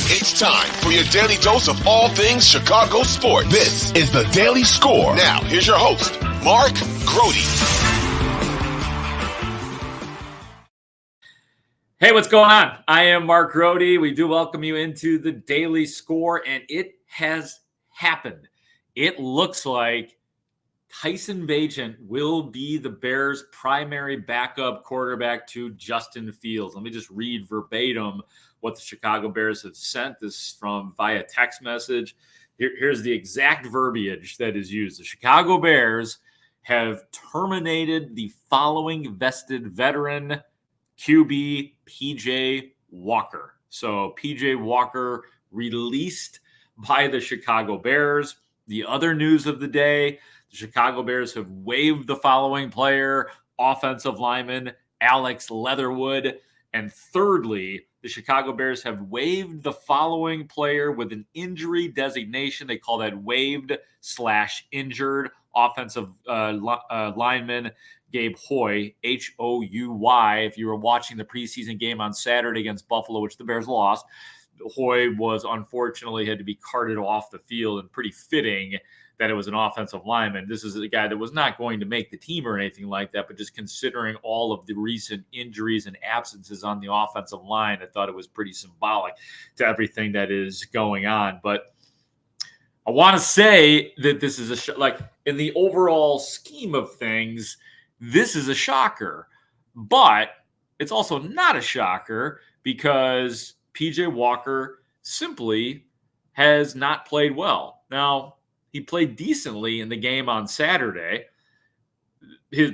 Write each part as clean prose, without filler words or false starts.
It's time for your daily dose of all things Chicago sports. This is the Daily Score. Now, here's your host, Mark Grote. Hey, what's going on? I am Mark Grote. We do welcome you into the Daily Score, and it has happened. It looks like Tyson Bagent will be the Bears' primary backup quarterback to Justin Fields. Let me just read verbatim what the Chicago Bears have sent this from via text message. Here's the exact verbiage that is used. The Chicago Bears have terminated the following vested veteran QB PJ Walker. So PJ Walker released by the Chicago Bears. The other news of the day, the Chicago Bears have waived the following player, offensive lineman Alex Leatherwood. And thirdly, the Chicago Bears have waived the following player with an injury designation. They call that waived/injured offensive lineman Gabe Haugh, Houy. If you were watching the preseason game on Saturday against Buffalo, which the Bears lost, Haugh was unfortunately had to be carted off the field, and pretty fitting that it was an offensive lineman. This is a guy that was not going to make the team or anything like that, but just considering all of the recent injuries and absences on the offensive line, I thought it was pretty symbolic to everything that is going on. But I want to say that this is like in the overall scheme of things, this is a shocker, but it's also not a shocker because PJ Walker simply has not played well. Now, he played decently in the game on Saturday.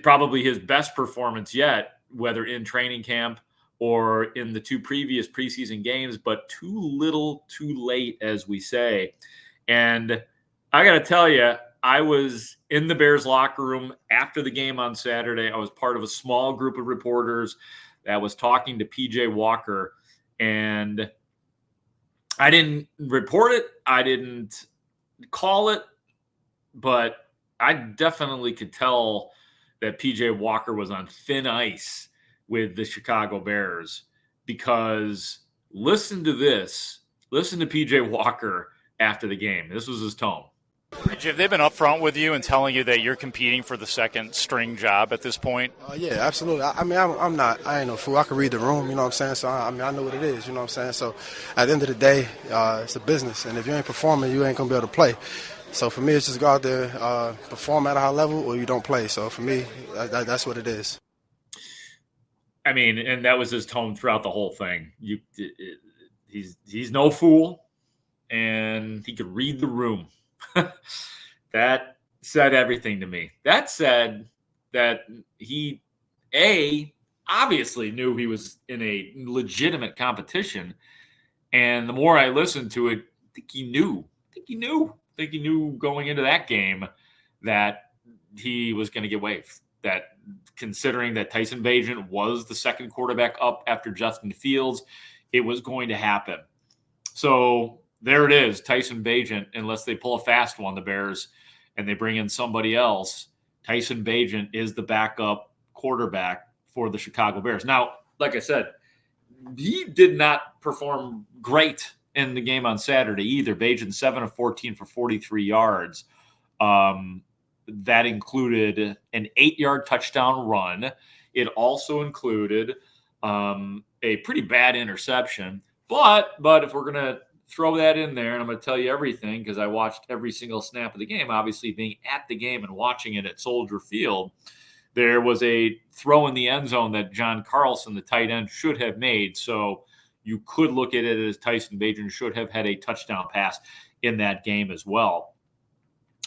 Probably his best performance yet, whether in training camp or in the two previous preseason games, but too little, too late, as we say. And I got to tell you, I was in the Bears locker room after the game on Saturday. I was part of a small group of reporters that was talking to PJ Walker, and I didn't report it. I didn't call it, but I definitely could tell that PJ Walker was on thin ice with the Chicago Bears, because listen to this. Listen to PJ Walker after the game. This was his tone. Have they been upfront with you and telling you that you're competing for the second string job at this point? Yeah, absolutely. I mean, I ain't no fool. I can read the room, you know what I'm saying? So, I know what it is, you know what I'm saying? So, at the end of the day, it's a business. And if you ain't performing, you ain't going to be able to play. So, for me, it's just go out there, perform at a high level, or you don't play. So, for me, that's what it is. I mean, and that was his tone throughout the whole thing. He's no fool, and he could read the room. That said everything to me. That said that he, obviously knew he was in a legitimate competition. And the more I listened to it, I think he knew going into that game that he was going to get waived. That considering that Tyson Bagent was the second quarterback up after Justin Fields, it was going to happen. So there it is, Tyson Bagent, unless they pull a fast one, the Bears, and they bring in somebody else, Tyson Bagent is the backup quarterback for the Chicago Bears. Now, like I said, he did not perform great in the game on Saturday either. Bagent, 7 of 14 for 43 yards. That included an 8-yard touchdown run. It also included a pretty bad interception. But if we're going to throw that in there, and I'm going to tell you everything because I watched every single snap of the game, obviously being at the game and watching it at Soldier Field, there was a throw in the end zone that John Carlson, the tight end, should have made. So you could look at it as Tyson Bagent should have had a touchdown pass in that game as well.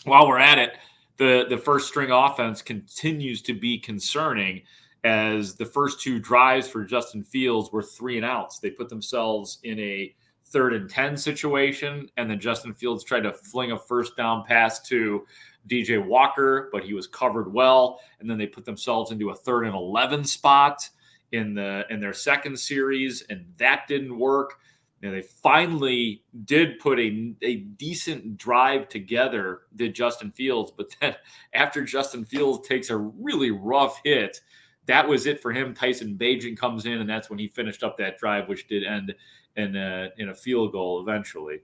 While we're at it, the first string offense continues to be concerning, as the first two drives for Justin Fields were 3 and outs. They put themselves in a 3rd and 10 situation, and then Justin Fields tried to fling a first down pass to DJ Walker, but he was covered well, and then they put themselves into a 3rd and 11 spot in their second series, and that didn't work. You know, they finally did put a decent drive together, did Justin Fields, but then after Justin Fields takes a really rough hit, that was it for him. Tyson Bagent comes in, and that's when he finished up that drive, which did end in a field goal eventually.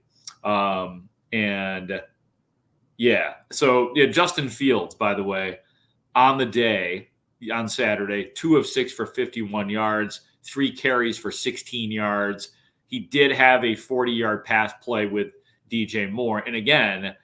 So Justin Fields, by the way, on the day, on Saturday, 2 of 6 for 51 yards, 3 carries for 16 yards. He did have a 40-yard pass play with DJ Moore. And again,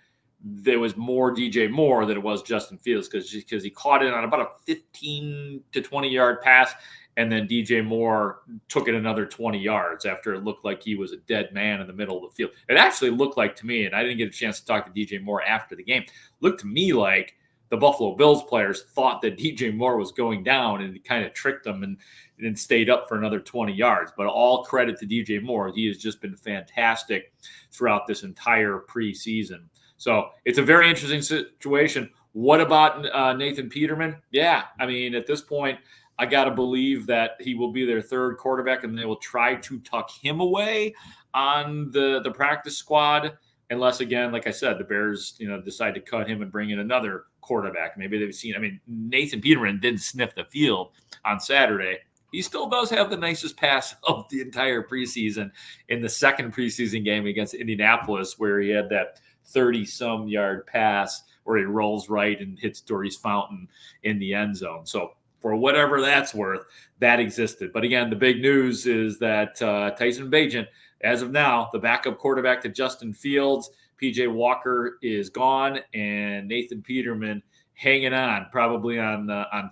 there was more DJ Moore than it was Justin Fields because he caught it on about a 15 to 20-yard pass, and then DJ Moore took it another 20 yards after it looked like he was a dead man in the middle of the field. It actually looked like to me, and I didn't get a chance to talk to DJ Moore after the game, looked to me like the Buffalo Bills players thought that DJ Moore was going down, and kind of tricked them and stayed up for another 20 yards. But all credit to DJ Moore. He has just been fantastic throughout this entire preseason. So it's a very interesting situation. What about Nathan Peterman? Yeah, I mean, at this point, I got to believe that he will be their third quarterback, and they will try to tuck him away on the practice squad, unless, again, like I said, the Bears, decide to cut him and bring in another quarterback. Maybe they've seen. I mean, Nathan Peterman didn't sniff the field on Saturday. He still does have the nicest pass of the entire preseason in the second preseason game against Indianapolis, where he had that 30-some yard pass where he rolls right and hits Dory's fountain in the end zone. So for whatever that's worth, that existed. But again, the big news is that Tyson Bagent, as of now, the backup quarterback to Justin Fields, PJ Walker is gone, and Nathan Peterman hanging on, probably on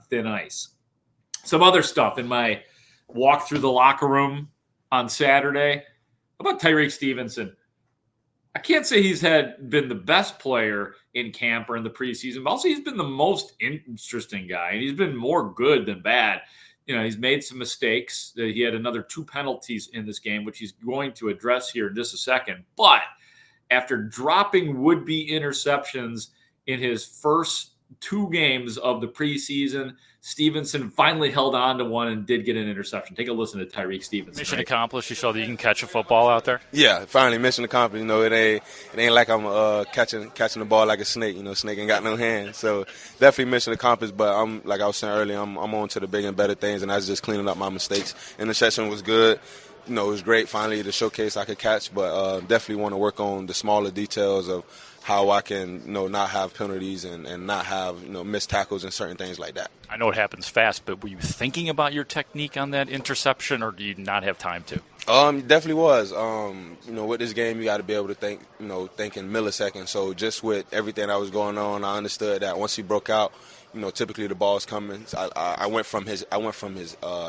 thin ice. Some other stuff in my walk through the locker room on Saturday. How about Tyrique Stevenson? I can't say he's been the best player in camp or in the preseason, but also he's been the most interesting guy, and he's been more good than bad. He's made some mistakes. He had another 2 penalties in this game, which he's going to address here in just a second. But after dropping would-be interceptions in his first 2 games of the preseason, Stevenson finally held on to one and did get an interception. Take a listen to Tyrique Stevenson. Mission accomplished. You showed that you can catch a football out there. Yeah, finally mission accomplished. It ain't like I'm catching the ball like a snake. Snake ain't got no hands. So definitely mission accomplished. But I'm, like I was saying earlier, I'm on to the bigger and better things, and I was just cleaning up my mistakes. Interception was good. It was great finally to showcase I could catch, but definitely want to work on the smaller details of how I can, not have penalties and not have, missed tackles and certain things like that. I know it happens fast, but were you thinking about your technique on that interception, or do you not have time to? Definitely was. With this game, you got to be able to think in milliseconds. So just with everything that was going on, I understood that once he broke out, typically the ball's coming. So I went from his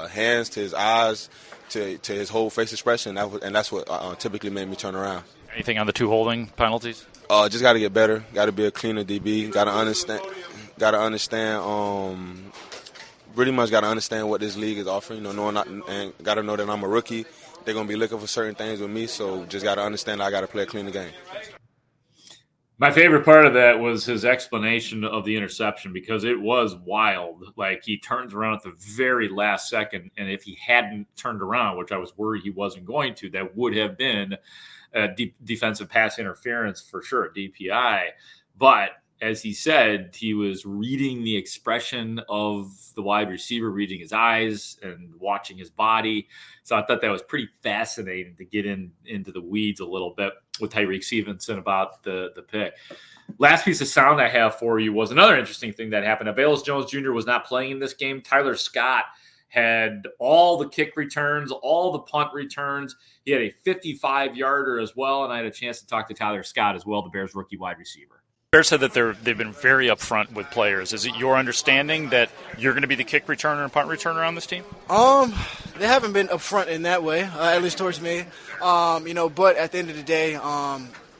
hands to his eyes to his whole face expression, and that's what typically made me turn around. Anything on the 2 holding penalties? Just got to get better. Got to be a cleaner DB. Got to understand. Pretty much got to understand what this league is offering. And got to know that I'm a rookie. They're gonna be looking for certain things with me. So just got to understand I got to play a cleaner game. My favorite part of that was his explanation of the interception, because it was wild. Like, he turns around at the very last second, and if he hadn't turned around, which I was worried he wasn't going to, that would have been defensive pass interference for sure, DPI. But as he said, he was reading the expression of the wide receiver, reading his eyes and watching his body. So I thought that was pretty fascinating to get into the weeds a little bit with Tyrique Stevenson about the pick. Last piece of sound I have for you was another interesting thing that happened. Velus Jones Jr. was not playing in this game. Tyler Scott had all the kick returns, all the punt returns. He had a 55-yarder as well, and I had a chance to talk to Tyler Scott as well, the Bears rookie wide receiver. Bears said that they've been very upfront with players. Is it your understanding that you're going to be the kick returner and punt returner on this team? They haven't been upfront in that way, at least towards me. But at the end of the day,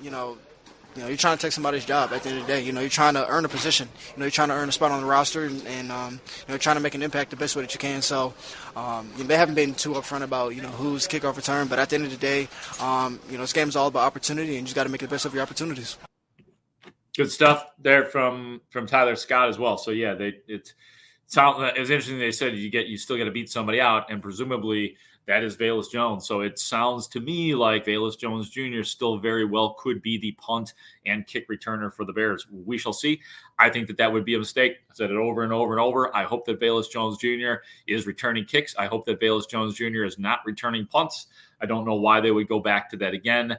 you're trying to take somebody's job at the end of the day. You're trying to earn a position. You're trying to earn a spot on the roster and trying to make an impact the best way that you can. So they haven't been too upfront about, who's kickoff return. But at the end of the day, this game is all about opportunity, and you just got to make the best of your opportunities. Good stuff there from Tyler Scott as well. So yeah, it was interesting. They said you still got to beat somebody out, and presumably that is Velus Jones. So it sounds to me like Velus Jones Jr. still very well could be the punt and kick returner for the Bears. We shall see. I think that would be a mistake. I said it over and over and over. I hope that Velus Jones Jr. is returning kicks. I hope that Velus Jones Jr. is not returning punts. I don't know why they would go back to that again.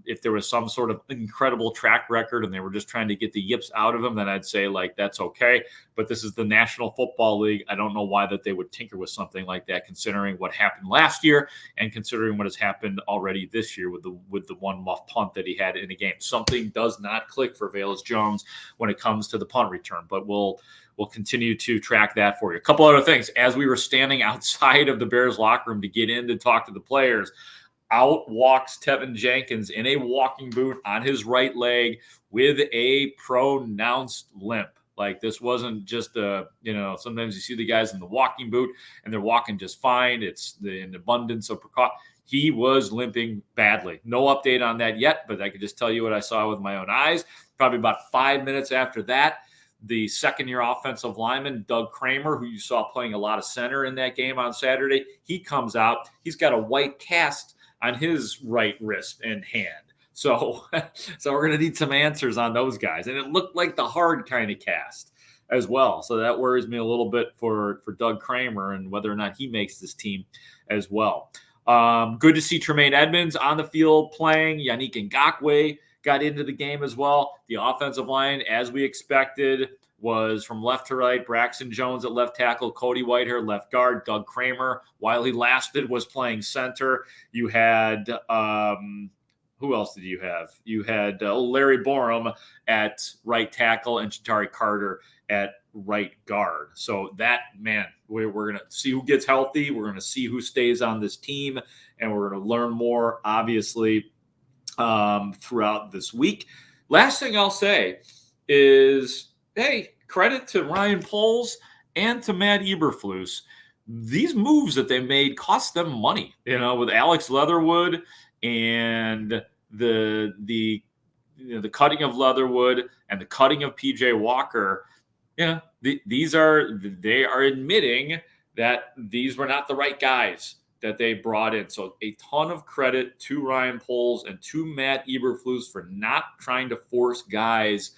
If there was some sort of incredible track record and they were just trying to get the yips out of him, then I'd say like that's okay. But this is the National Football League. I don't know why that they would tinker with something like that, considering what happened last year and considering what has happened already this year with the one muff punt that he had in a game. Something does not click for Velus Jones when it comes to the punt return, but we'll continue to track that for you. A couple other things. As we were standing outside of the Bears locker room to get in to talk to the players, out walks Tevin Jenkins in a walking boot on his right leg with a pronounced limp. Like this wasn't just sometimes you see the guys in the walking boot and they're walking just fine. It's an abundance of precaution. He was limping badly. No update on that yet, but I could just tell you what I saw with my own eyes. Probably about 5 minutes after that, the second-year offensive lineman, Doug Kramer, who you saw playing a lot of center in that game on Saturday, he comes out. He's got a white cast on his right wrist and hand. So we're going to need some answers on those guys. And it looked like the hard kind of cast as well. So that worries me a little bit for Doug Kramer and whether or not he makes this team as well. Good to see Tremaine Edmonds on the field playing. Yannick Ngakoue got into the game as well. The offensive line, as we expected, was from left to right. Braxton Jones at left tackle, Cody Whitehair left guard, Doug Kramer, while he lasted, was playing center. You had who else did you have? You had Larry Borum at right tackle and Shatari Carter at right guard. So that, man, we're going to see who gets healthy. We're going to see who stays on this team, and we're going to learn more, obviously, throughout this week. Last thing I'll say is, hey, credit to Ryan Poles and to Matt Eberflus. These moves that they made cost them money, with Alex Leatherwood and the cutting of Leatherwood and the cutting of PJ Walker. They are admitting that these were not the right guys that they brought in. So a ton of credit to Ryan Poles and to Matt Eberflus for not trying to force guys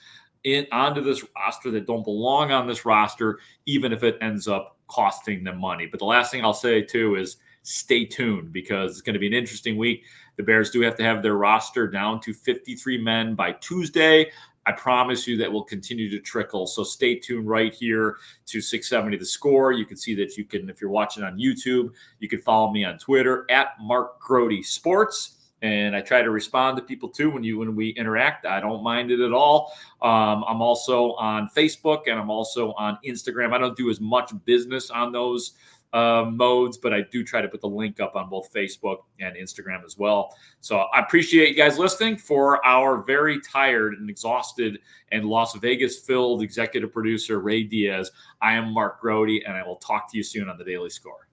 onto this roster that don't belong on this roster, even if it ends up costing them money. But the last thing I'll say, too, is stay tuned because it's going to be an interesting week. The Bears do have to have their roster down to 53 men by Tuesday. I promise you that will continue to trickle. So stay tuned right here to 670 The Score. You can see that you can, if you're watching on YouTube, you can follow me on Twitter at Mark Grote Sports. And I try to respond to people too when we interact. I don't mind it at all. I'm also on Facebook and I'm also on Instagram. I don't do as much business on those modes, but I do try to put the link up on both Facebook and Instagram as well. So I appreciate you guys listening. For our very tired and exhausted and Las Vegas filled executive producer Ray Diaz, I am Mark Grote, and I will talk to you soon on the Daily Score.